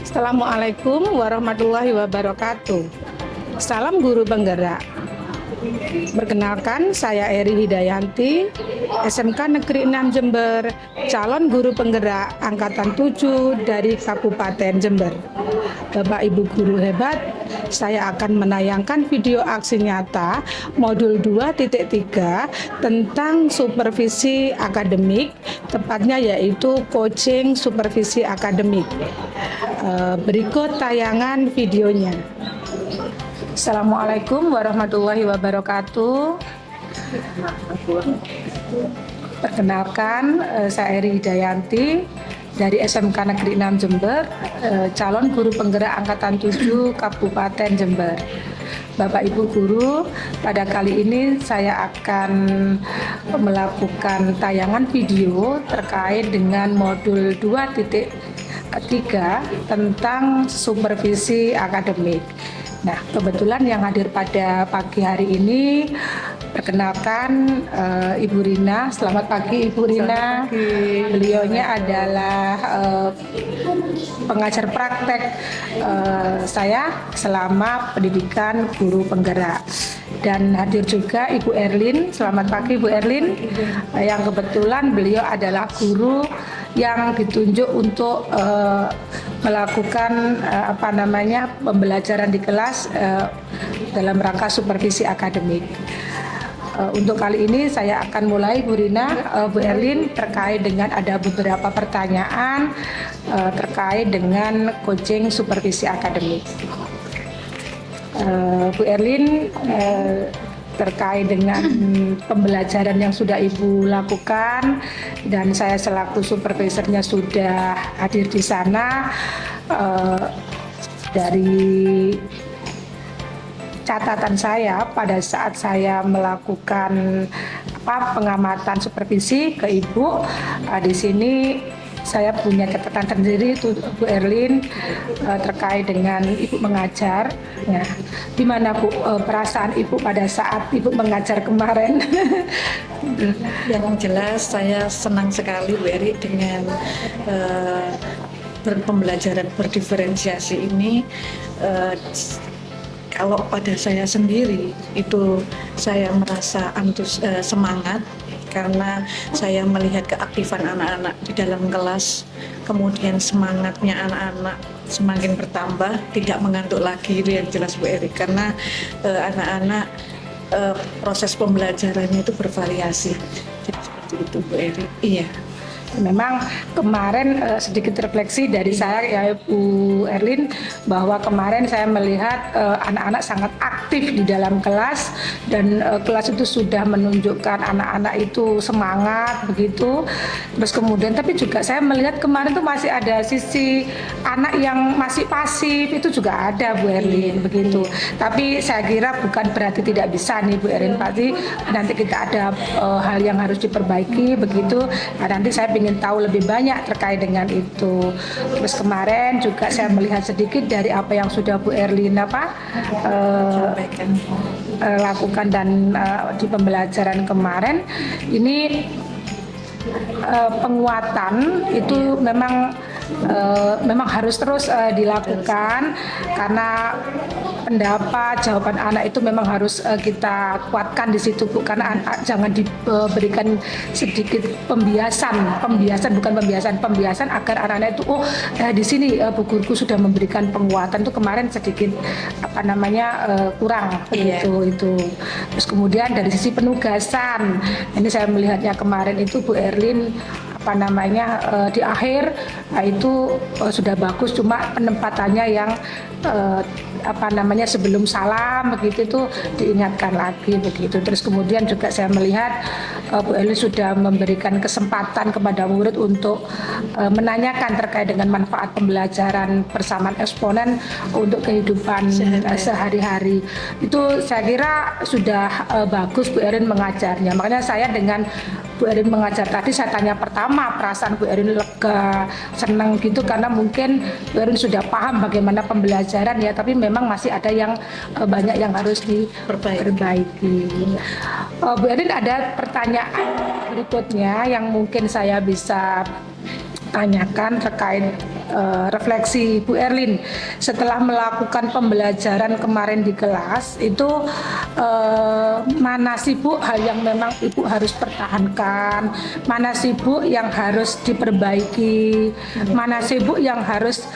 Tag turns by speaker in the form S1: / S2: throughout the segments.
S1: Assalamualaikum warahmatullahi wabarakatuh. Salam guru penggerak. Perkenalkan, saya Eri Hidayanti, SMK Negeri 6 Jember, calon guru penggerak Angkatan 7 dari Kabupaten Jember. Bapak Ibu guru hebat, saya akan menayangkan video aksi nyata modul 2.3 tentang supervisi akademik, tepatnya yaitu coaching supervisi akademik. Berikut tayangan videonya. Assalamualaikum warahmatullahi wabarakatuh. Perkenalkan, saya Eri Hidayanti dari SMK Negeri 6 Jember, calon guru penggerak Angkatan 7 Kabupaten Jember. Bapak Ibu guru, pada kali ini saya akan melakukan tayangan video terkait dengan modul 2.3 tentang supervisi akademik. Nah, kebetulan yang hadir pada pagi hari ini, perkenalkan Ibu Rina. Selamat pagi Ibu Rina. Beliaunya adalah pengajar praktek saya selama pendidikan guru penggerak. Dan hadir juga Ibu Erlin. Selamat pagi Bu Erlin. Yang kebetulan beliau adalah guru yang ditunjuk untuk melakukan pembelajaran di kelas dalam rangka supervisi akademik. Untuk kali ini saya akan mulai Bu Rina, Bu Erlin, terkait dengan ada beberapa pertanyaan terkait dengan coaching supervisi akademik. Bu Erlin, terkait dengan pembelajaran yang sudah Ibu lakukan dan saya selaku supervisornya sudah hadir di sana. Dari catatan saya pada saat saya melakukan pengamatan supervisi ke Ibu, di sini saya punya catatan sendiri itu Bu Erlin terkait dengan Ibu mengajar. Ya, gimana Bu perasaan Ibu pada saat Ibu mengajar kemarin?
S2: Yang jelas saya senang sekali Bu Eri dengan pembelajaran berdiferensiasi ini. Kalau pada saya sendiri itu saya merasa semangat karena saya melihat keaktifan anak-anak di dalam kelas, kemudian semangatnya anak-anak semakin bertambah, tidak mengantuk lagi, itu yang jelas Bu Eri, karena anak-anak proses pembelajarannya itu bervariasi. Jadi seperti itu Bu Eri.
S1: Iya. Memang kemarin sedikit refleksi dari saya ya Bu Erlin, bahwa kemarin saya melihat anak-anak sangat aktif di dalam kelas dan kelas itu sudah menunjukkan anak-anak itu semangat begitu. Terus kemudian tapi juga saya melihat kemarin tuh masih ada sisi anak yang masih pasif, itu juga ada Bu Erlin begitu. Tapi saya kira bukan berarti tidak bisa nih Bu Erlin, pasti nanti kita ada hal yang harus diperbaiki begitu. Nah, nanti saya ingin tahu lebih banyak terkait dengan itu. Terus kemarin juga saya melihat sedikit dari apa yang sudah Bu Erlin lakukan dan di pembelajaran kemarin ini penguatan itu memang harus terus dilakukan, karena pendapat jawaban anak itu memang harus kita kuatkan di situ Bu, karena jangan diberikan sedikit pembiasan agar anak-anak itu di sini Bu guruku sudah memberikan penguatan, itu kemarin sedikit kurang begitu itu. Terus kemudian dari sisi penugasan ini saya melihatnya kemarin itu Bu Erlin di akhir itu sudah bagus, cuma penempatannya yang sebelum salam begitu itu diingatkan lagi begitu. Terus kemudian juga saya melihat Bu Erlin sudah memberikan kesempatan kepada murid untuk menanyakan terkait dengan manfaat pembelajaran persamaan eksponen untuk kehidupan sehari-hari. Itu saya kira sudah bagus Bu Erlin mengajarnya. Makanya saya dengan Bu Erlin mengajar tadi, saya tanya pertama perasaan Bu Erlin lega, senang gitu, karena mungkin Bu Erlin sudah paham bagaimana pembelajaran ya, tapi memang masih ada yang banyak yang harus diperbaiki. Bu Erlin, ada pertanyaan berikutnya yang mungkin saya bisa tanyakan terkait refleksi Bu Erlin setelah melakukan pembelajaran kemarin di kelas itu mana sih Bu hal yang memang Ibu harus pertahankan, mana sih Bu yang harus diperbaiki, mana sih Bu yang harus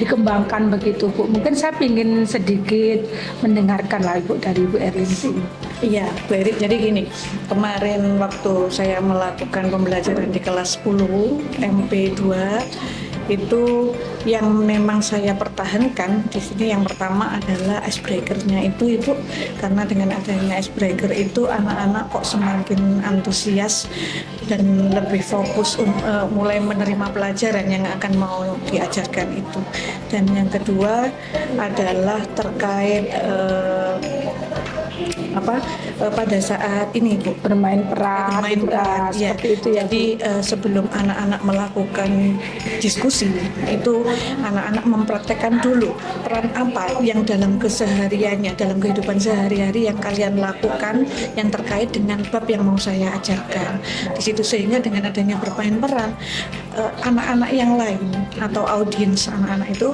S1: dikembangkan begitu Bu. Mungkin saya ingin sedikit mendengarkan lah Ibu dari Bu Erlin sih.
S2: Iya, Bu Eri, jadi gini, kemarin waktu saya melakukan pembelajaran di kelas 10 MP2 itu yang memang saya pertahankan di sini yang pertama adalah icebreaker-nya itu Ibu, karena dengan adanya icebreaker itu anak-anak kok semakin antusias dan lebih fokus mulai menerima pelajaran yang akan mau diajarkan itu. Dan yang kedua adalah terkait pada saat ini Bu
S1: bermain peran
S2: ya.
S1: Seperti itu ya.
S2: Jadi sebelum anak-anak melakukan diskusi itu anak-anak mempraktekkan dulu peran apa yang dalam kesehariannya, dalam kehidupan sehari-hari yang kalian lakukan yang terkait dengan bab yang mau saya ajarkan di situ, sehingga dengan adanya bermain peran anak-anak yang lain atau audiens anak-anak itu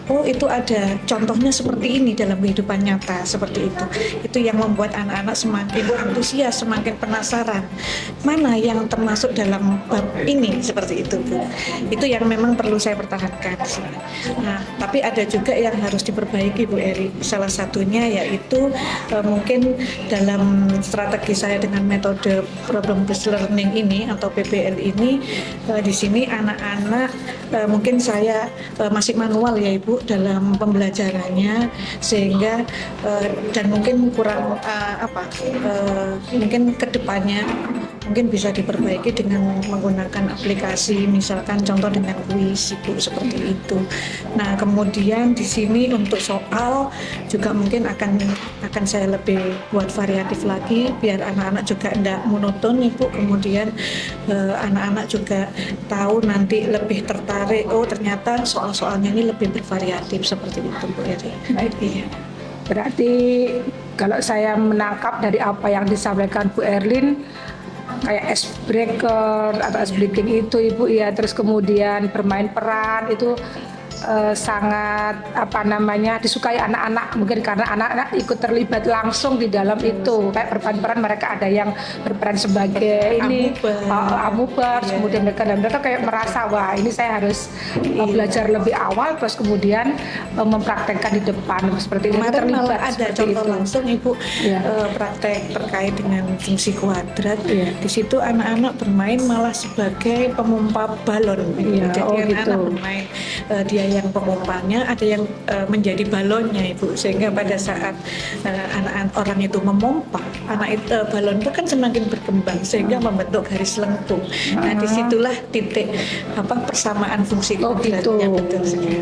S2: oh itu ada contohnya seperti ini dalam kehidupan nyata seperti itu. Itu yang membuat anak-anak semakin antusias, semakin penasaran mana yang termasuk dalam bab ini seperti itu Bu. Itu yang memang perlu saya pertahankan. Nah, tapi ada juga yang harus diperbaiki Bu Eri. Salah satunya yaitu mungkin dalam strategi saya dengan metode problem based learning ini atau PBL ini di sini anak-anak mungkin saya masih manual ya Ibu dalam pembelajarannya, sehingga dan mungkin kurang mungkin kedepannya mungkin bisa diperbaiki dengan menggunakan aplikasi, misalkan contoh dengan kuis Ibu seperti itu. Nah kemudian di sini untuk soal juga mungkin akan saya lebih buat variatif lagi biar anak-anak juga tidak monoton Ibu. Kemudian anak-anak juga tahu nanti lebih tertarik, oh ternyata soal-soalnya ini lebih bervariatif seperti itu Bu Eri.
S1: Baik, iya. Berarti kalau saya menangkap dari apa yang disampaikan Bu Erlin, kayak icebreaker atau ice breaking itu Ibu ya, terus kemudian bermain peran itu sangat disukai anak-anak, mungkin karena anak-anak ikut terlibat langsung di dalam itu, kayak bermain peran, mereka ada yang berperan sebagai ini amubers, kemudian mereka kayak merasa wah ini saya harus belajar lebih awal, terus kemudian mempraktekkan di depan seperti itu.
S2: Kemarin
S1: terlibat
S2: ada contoh
S1: itu
S2: langsung Ibu praktek terkait dengan fungsi kuadrat. Di situ anak-anak bermain malah sebagai pemompa balon. Jadi anak-anak bermain dia yang pemompanya, ada yang menjadi balonnya Ibu, sehingga pada saat anak-anak orang itu memompa, balon itu kan semakin berkembang sehingga membentuk garis lengkung. Nah disitulah titik persamaan fungsi kuadratnya. Betul sekali.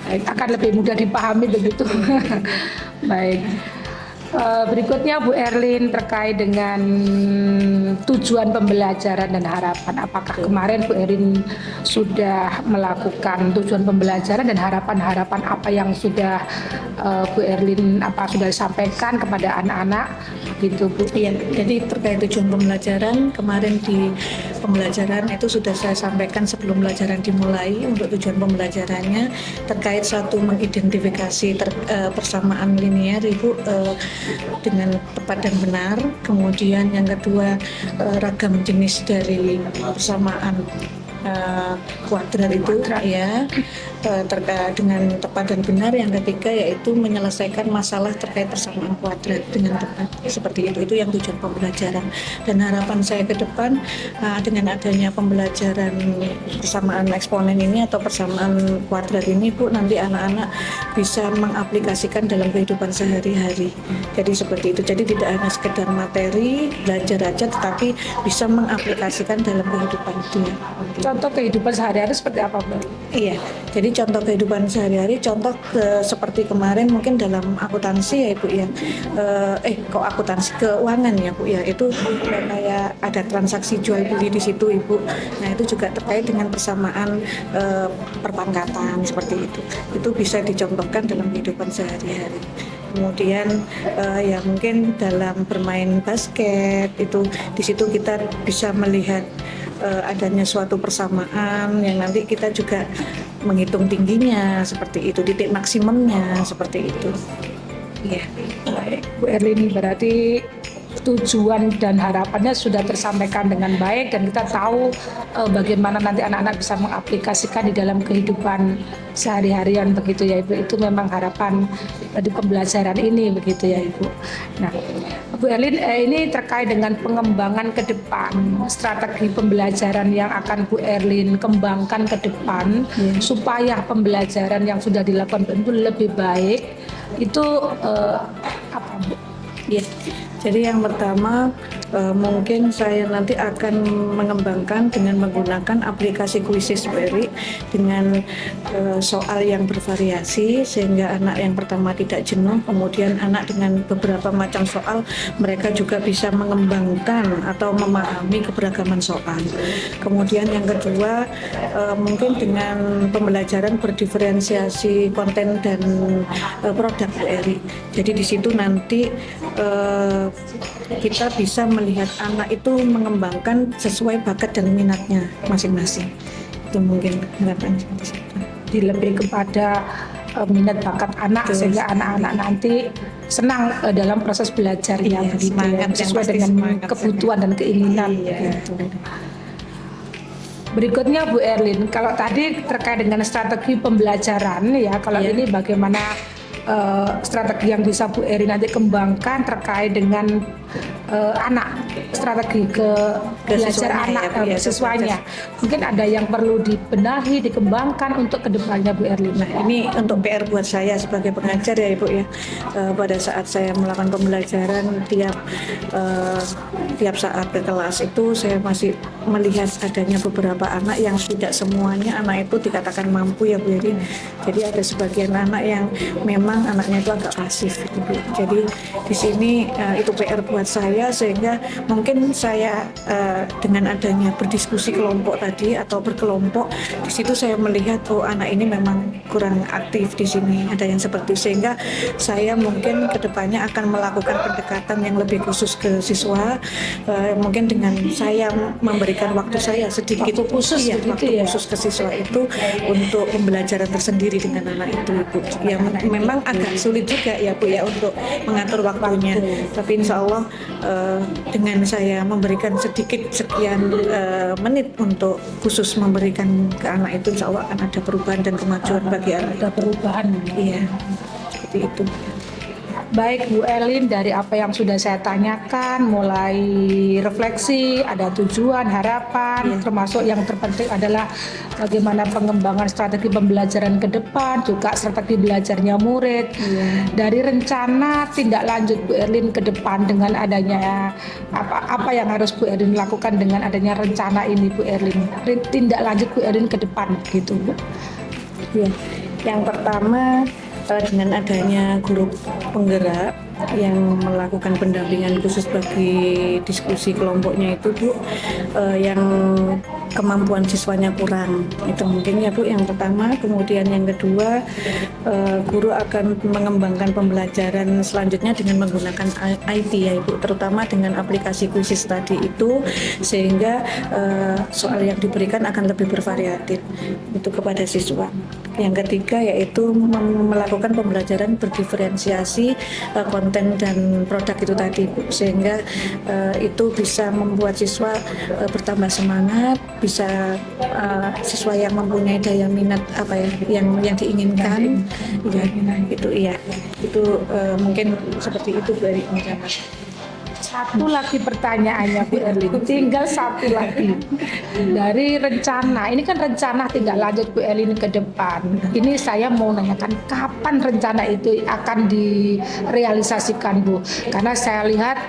S1: Baik, akan lebih mudah dipahami begitu. Baik. Berikutnya Bu Erlin terkait dengan tujuan pembelajaran dan harapan. Apakah kemarin Bu Erlin sudah melakukan tujuan pembelajaran dan harapan-harapan apa yang sudah Bu Erlin sudah disampaikan kepada anak-anak gitu Bu?
S2: Iya, jadi terkait tujuan pembelajaran kemarin di pembelajaran itu sudah saya sampaikan sebelum pembelajaran dimulai. Untuk tujuan pembelajarannya terkait satu mengidentifikasi persamaan linear Ibu dengan tepat dan benar. Kemudian yang kedua ragam jenis dari persamaan kuadrat itu ya terkait dengan tepat dan benar. Yang ketiga yaitu menyelesaikan masalah terkait persamaan kuadrat dengan tepat, seperti itu yang tujuan pembelajaran. Dan harapan saya ke depan dengan adanya pembelajaran persamaan eksponen ini atau persamaan kuadrat ini Bu, nanti anak-anak bisa mengaplikasikan dalam kehidupan sehari-hari. Jadi seperti itu, jadi tidak hanya sekedar materi belajar aja, tetapi bisa mengaplikasikan dalam kehidupan dia.
S1: Contoh kehidupan sehari-hari seperti apa Bu?
S2: Iya, jadi contoh kehidupan sehari-hari, contoh seperti kemarin mungkin dalam akuntansi ya Ibu ya, akuntansi keuangan ya Bu ya, itu kayak ada transaksi jual beli di situ Ibu. Nah itu juga terkait dengan persamaan perpangkatan seperti itu bisa dicontohkan dalam kehidupan sehari-hari. Kemudian ya mungkin dalam bermain basket itu di situ kita bisa melihat adanya suatu persamaan yang nanti kita juga menghitung tingginya seperti itu, titik maksimumnya seperti itu.
S1: Iya, baik Bu Erlin, berarti tujuan dan harapannya sudah tersampaikan dengan baik dan kita tahu bagaimana nanti anak-anak bisa mengaplikasikan di dalam kehidupan sehari-harian begitu ya Ibu. Itu memang harapan di pembelajaran ini begitu ya Ibu. Nah, Bu Erlin, ini terkait dengan pengembangan ke depan, strategi pembelajaran yang akan Bu Erlin kembangkan ke depan supaya pembelajaran yang sudah dilakukan itu lebih baik. Itu apa Bu?
S2: Ya, jadi yang pertama mungkin saya nanti akan mengembangkan dengan menggunakan aplikasi Quizzes Berry dengan soal yang bervariasi sehingga anak yang pertama tidak jenuh, kemudian anak dengan beberapa macam soal mereka juga bisa mengembangkan atau memahami keberagaman soal. Kemudian yang kedua mungkin dengan pembelajaran berdiferensiasi konten dan produk Berry. Jadi di situ nanti kita bisa melihat anak itu mengembangkan sesuai bakat dan minatnya masing-masing. Itu mungkin harapan di situ.
S1: Lebih kepada minat bakat anak sehingga anak-anak nanti senang dalam proses belajarnya begitu ya, sesuai dengan kebutuhan dan keinginan gitu. Berikutnya Bu Erlin, kalau tadi terkait dengan strategi pembelajaran ya, kalau ini bagaimana strategi yang bisa Bu Eri nanti kembangkan terkait dengan anak, strategi belajar anak siswanya. Mungkin ada yang perlu dibenahi, dikembangkan untuk kedepannya Bu Erlin.
S2: Nah, ini untuk PR buat saya sebagai pengajar ya Ibu ya. Pada saat saya melakukan pembelajaran tiap saat ke kelas itu saya masih melihat adanya beberapa anak yang tidak semuanya anak itu dikatakan mampu ya Bu Eri. Jadi ada sebagian anak yang memang anaknya itu agak pasif gitu, Bu. Jadi di sini itu PR buat saya sehingga mungkin saya dengan adanya berdiskusi kelompok tadi atau berkelompok di situ saya melihat anak ini memang kurang aktif di sini, ada yang seperti sehingga saya mungkin kedepannya akan melakukan pendekatan yang lebih khusus ke siswa, mungkin dengan saya memberikan waktu saya sedikit
S1: waktu khusus
S2: khusus ke siswa itu untuk pembelajaran tersendiri dengan anak itu Ibu. Yang memang agak sulit juga ya Bu ya untuk mengatur waktunya, tapi insya Allah dengan saya memberikan sedikit sekian menit untuk khusus memberikan ke anak itu insya Allah akan ada perubahan dan kemajuan bagi anak.
S1: Ada perubahan.
S2: Iya, seperti itu.
S1: Baik Bu Erlin, dari apa yang sudah saya tanyakan, mulai refleksi, ada tujuan, harapan, termasuk yang terpenting adalah bagaimana pengembangan strategi pembelajaran ke depan, juga strategi belajarnya murid. Dari rencana tindak lanjut Bu Erlin ke depan dengan adanya apa yang harus Bu Erlin lakukan dengan adanya rencana ini Bu Erlin, tindak lanjut Bu Erlin ke depan gitu Bu.
S2: Ya, yang pertama dengan adanya grup penggerak yang melakukan pendampingan khusus bagi diskusi kelompoknya itu Bu, yang kemampuan siswanya kurang itu mungkin ya Bu yang pertama. Kemudian yang kedua, guru akan mengembangkan pembelajaran selanjutnya dengan menggunakan IT ya Ibu, terutama dengan aplikasi Quizzes tadi itu sehingga soal yang diberikan akan lebih bervariatif itu kepada siswa. Yang ketiga yaitu melakukan pembelajaran berdiferensiasi konten dan produk itu tadi Bu, sehingga itu bisa membuat siswa bertambah semangat, bisa siswa yang mempunyai daya minat yang diinginkan ya, itu mungkin seperti itu dari penjelasan.
S1: Satu lagi pertanyaannya Bu Erlin, tinggal satu lagi. Dari rencana, ini kan rencana tindak lanjut Bu Erlin ke depan. Ini saya mau nanyakan kapan rencana itu akan direalisasikan Bu? Karena saya lihat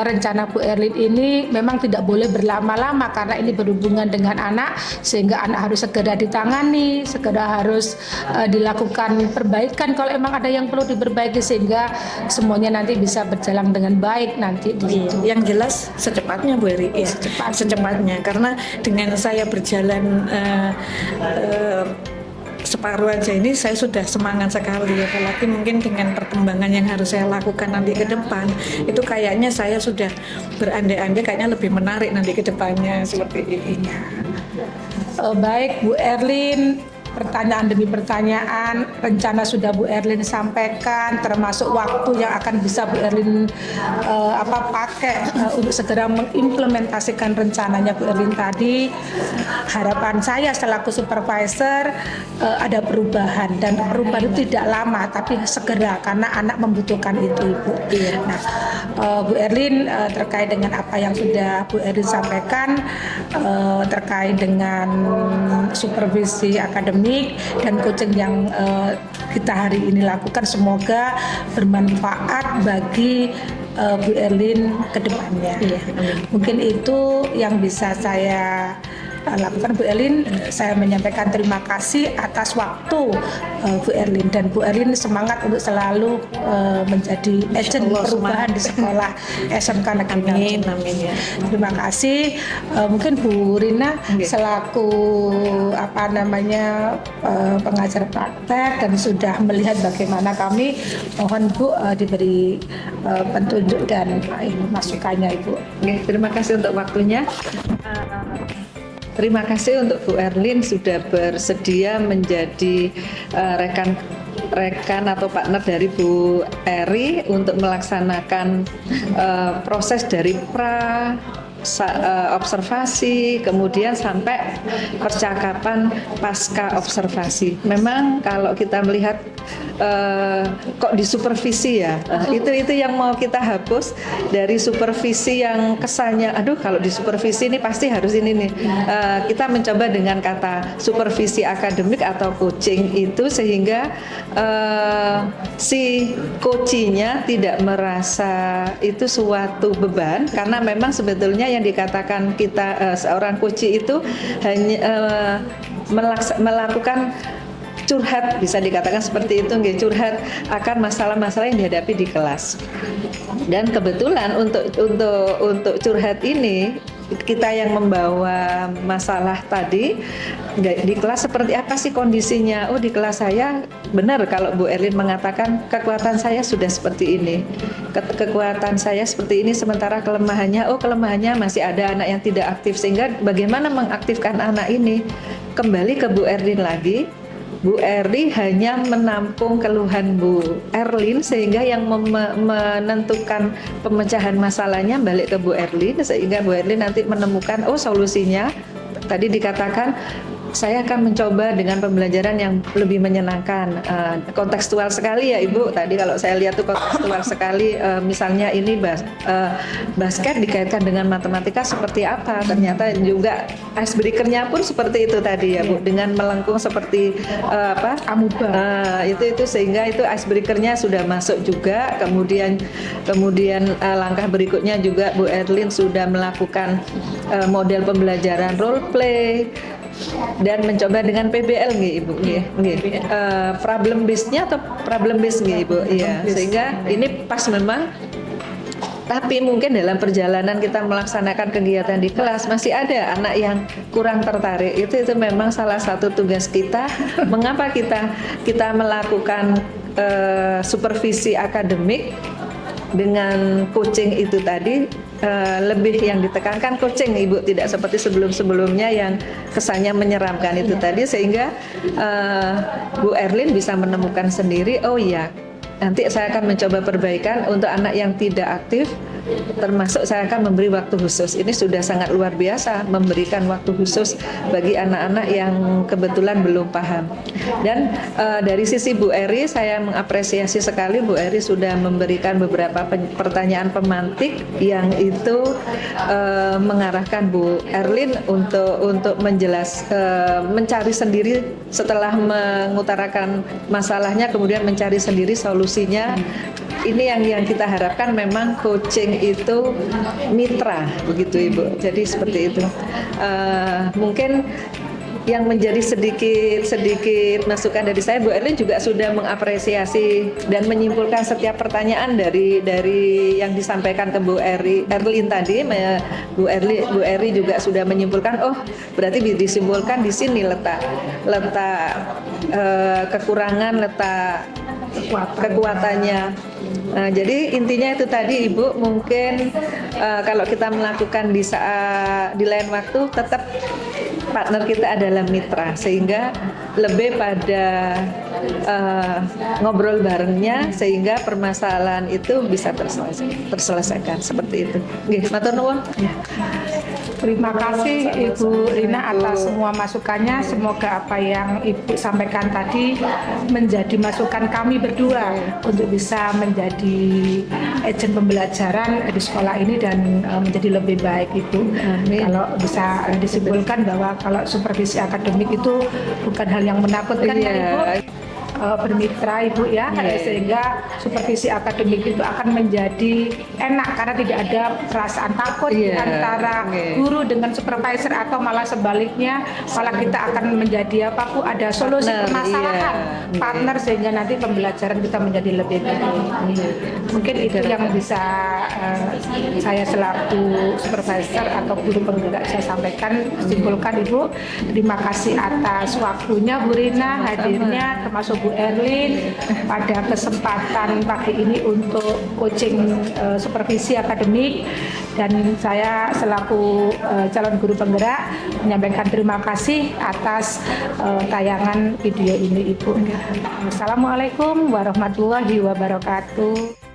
S1: rencana Bu Erlin ini memang tidak boleh berlama-lama karena ini berhubungan dengan anak, sehingga anak harus segera ditangani, segera harus dilakukan perbaikan kalau emang ada yang perlu diperbaiki sehingga semuanya nanti bisa berjalan dengan baik nanti.
S2: Yang jelas secepatnya Bu Eri ya, secepatnya karena dengan saya berjalan separuh aja ini saya sudah semangat sekali, apalagi mungkin dengan perkembangan yang harus saya lakukan nanti ke depan itu kayaknya saya sudah berandai-andai kayaknya lebih menarik nanti ke depannya seperti ini.
S1: Baik Bu Erlin, pertanyaan demi pertanyaan, rencana sudah Bu Erlin sampaikan, termasuk waktu yang akan bisa Bu Erlin pakai untuk segera mengimplementasikan rencananya Bu Erlin tadi. Harapan saya selaku supervisor ada perubahan, dan perubahan itu tidak lama tapi segera karena anak membutuhkan itu Ibu. Nah, Bu Erlin terkait dengan apa yang sudah Bu Erlin sampaikan terkait dengan supervisi akademik dan coaching yang kita hari ini lakukan, semoga bermanfaat bagi Bu Erlin ke depannya. Mungkin itu yang bisa saya lakukan Bu Erlin. Saya menyampaikan terima kasih atas waktu Bu Erlin, dan Bu Erlin semangat untuk selalu menjadi agent perubahan di sekolah SMK Negeri.
S2: Amin ya.
S1: Terima kasih. Mungkin Bu Rina selaku pengajar praktek dan sudah melihat bagaimana kami, mohon Bu diberi petunjuk dan masukannya Ibu.
S3: Oke, terima kasih untuk waktunya. Terima kasih untuk Bu Erlin sudah bersedia menjadi rekan atau partner dari Bu Eri untuk melaksanakan proses dari observasi kemudian sampai percakapan pasca observasi. Memang kalau kita melihat kok disupervisi ya, itu yang mau kita hapus dari supervisi yang kesannya aduh kalau disupervisi ini pasti harus ini nih. Kita mencoba dengan kata supervisi akademik atau coaching itu sehingga si coachingnya tidak merasa itu suatu beban, karena memang sebetulnya yang dikatakan kita seorang coach itu hanya melakukan curhat, bisa dikatakan seperti itu, curhat akan masalah-masalah yang dihadapi di kelas. Dan kebetulan untuk curhat ini kita yang membawa masalah tadi di kelas seperti apa sih kondisinya. Oh, di kelas saya benar kalau Bu Erlin mengatakan kekuatan saya sudah seperti ini, kekuatan saya seperti ini, sementara kelemahannya masih ada anak yang tidak aktif, sehingga bagaimana mengaktifkan anak ini. Kembali ke Bu Erlin lagi, Bu Eri hanya menampung keluhan Bu Erlin, sehingga yang menentukan pemecahan masalahnya balik ke Bu Erlin, sehingga Bu Erlin nanti menemukan solusinya. Tadi dikatakan saya akan mencoba dengan pembelajaran yang lebih menyenangkan, kontekstual sekali ya Ibu. Tadi kalau saya lihat tuh kontekstual sekali, misalnya ini basket dikaitkan dengan matematika seperti apa, ternyata juga icebreaker-nya pun seperti itu tadi ya Bu, dengan melengkung seperti amuba. Itu sehingga itu icebreaker-nya sudah masuk juga. Kemudian langkah berikutnya juga Bu Erlin sudah melakukan model pembelajaran role play dan mencoba dengan PBL Ibu, problem base-nya atau problem base Ibu, ya, sehingga ini pas memang. Tapi mungkin dalam perjalanan kita melaksanakan kegiatan di kelas masih ada anak yang kurang tertarik. Itu memang salah satu tugas kita. Mengapa kita melakukan supervisi akademik dengan coaching itu tadi. Lebih yang ditekankan coaching Ibu, tidak seperti sebelum-sebelumnya yang kesannya menyeramkan itu tadi, sehingga Bu Erlin bisa menemukan sendiri, oh iya nanti saya akan mencoba perbaikan untuk anak yang tidak aktif, termasuk saya akan memberi waktu khusus. Ini sudah sangat luar biasa, memberikan waktu khusus bagi anak-anak yang kebetulan belum paham. Dan dari sisi Bu Eri, saya mengapresiasi sekali Bu Eri sudah memberikan beberapa pertanyaan pemantik yang itu mengarahkan Bu Erlin untuk mencari sendiri setelah mengutarakan masalahnya, kemudian mencari sendiri solusinya. Ini yang kita harapkan, memang coaching itu mitra, begitu Ibu. Jadi seperti itu. Mungkin yang menjadi sedikit masukan dari saya, Bu Erlin juga sudah mengapresiasi dan menyimpulkan setiap pertanyaan dari yang disampaikan ke Bu Erlin tadi. Bu Eri juga sudah menyimpulkan, oh berarti disimpulkan di sini letak kekurangan, letak kekuatannya. Nah, jadi intinya itu tadi Ibu, mungkin kalau kita melakukan di lain waktu, tetap partner kita adalah mitra, sehingga lebih pada ngobrol barengnya sehingga permasalahan itu bisa terselesaikan seperti itu. Nggih, matur nuwun.
S1: Terima kasih Ibu Rina atas semua masukannya. Semoga apa yang Ibu sampaikan tadi menjadi masukan kami berdua untuk bisa menjadi agent pembelajaran di sekolah ini dan menjadi lebih baik, Ibu.
S3: Amin.
S1: Kalau bisa disimpulkan bahwa kalau supervisi akademik itu bukan hal yang menakutkan ya Ibu. Bermitra Ibu ya, sehingga supervisi akademik itu akan menjadi enak karena tidak ada perasaan takut antara guru dengan supervisor, atau malah sebaliknya, malah kita akan menjadi apa Bu, ada solusi permasalahan partner, sehingga nanti pembelajaran kita menjadi lebih baik. Mungkin itu yang bisa saya selaku supervisor atau guru penggerak saya sampaikan, simpulkan Ibu. Terima kasih atas waktunya Bu Rina, hadirnya, termasuk Bu Erlin pada kesempatan pagi ini untuk coaching supervisi akademik, dan saya selaku calon guru penggerak menyampaikan terima kasih atas tayangan video ini Ibu. Assalamualaikum warahmatullahi wabarakatuh.